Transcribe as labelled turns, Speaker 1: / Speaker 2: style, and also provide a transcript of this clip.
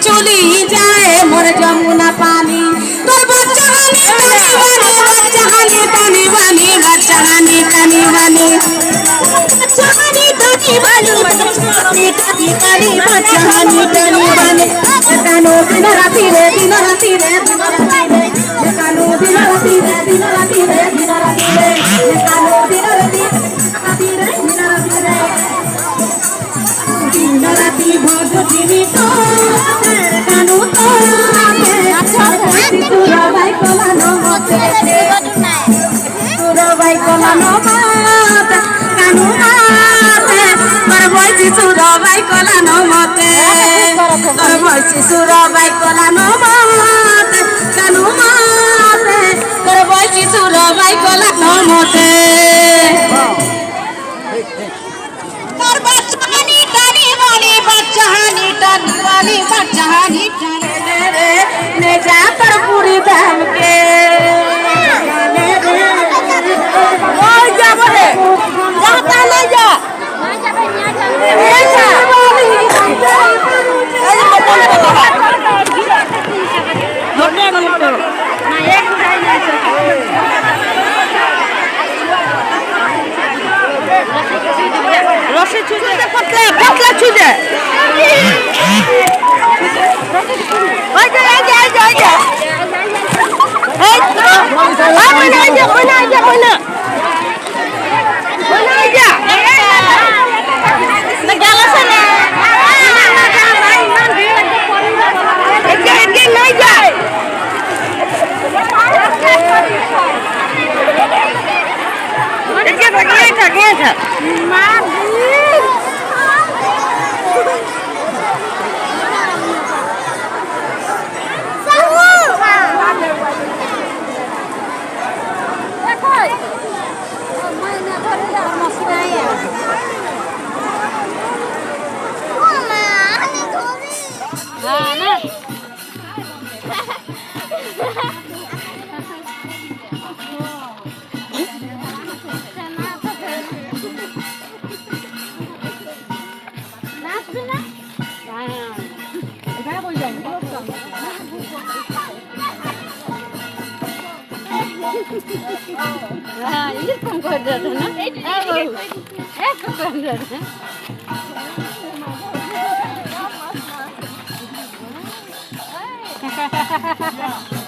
Speaker 1: चली जाए मोर जमुना पानी तोर बच्चा हानी तानी बानी बच्चा हानी तानी बानी बच्चा हानी तानी बानी बच्चा हानी तानी बानी कानो दिन राती रे कानो दिन राती रे कानो दिन राती भगवती तो कानू तो अच्छा पूरा भाई कोला नो मते पूरा भाई ভাই কলানো মতে কানু মতে তোর বলছি সুর ভাই কলানো মতে তোর বলছি সুর ভাই কলানো মতে কানু মতে তোর বলছি সুর ভাই কলানো মতে তোর বাচ্চাহানি টানি বালি বাচ্চাহানি টানি বালি বাচ্চাহানি টানি রে নে যা তোর পুরি ধামকে ওই যা বলে যা তাহলে যা রসে ছুঁচে পাতলা পাতলা ছুঁচে ওই যা এই যা এই যা এই যা এই তো ওই না যা ওই না যা ওই না ওই না যা না গেলছ না এই না যা Get up. এরকম করে যাবে না এরকম করে যাবে Ha ha ha ha ha.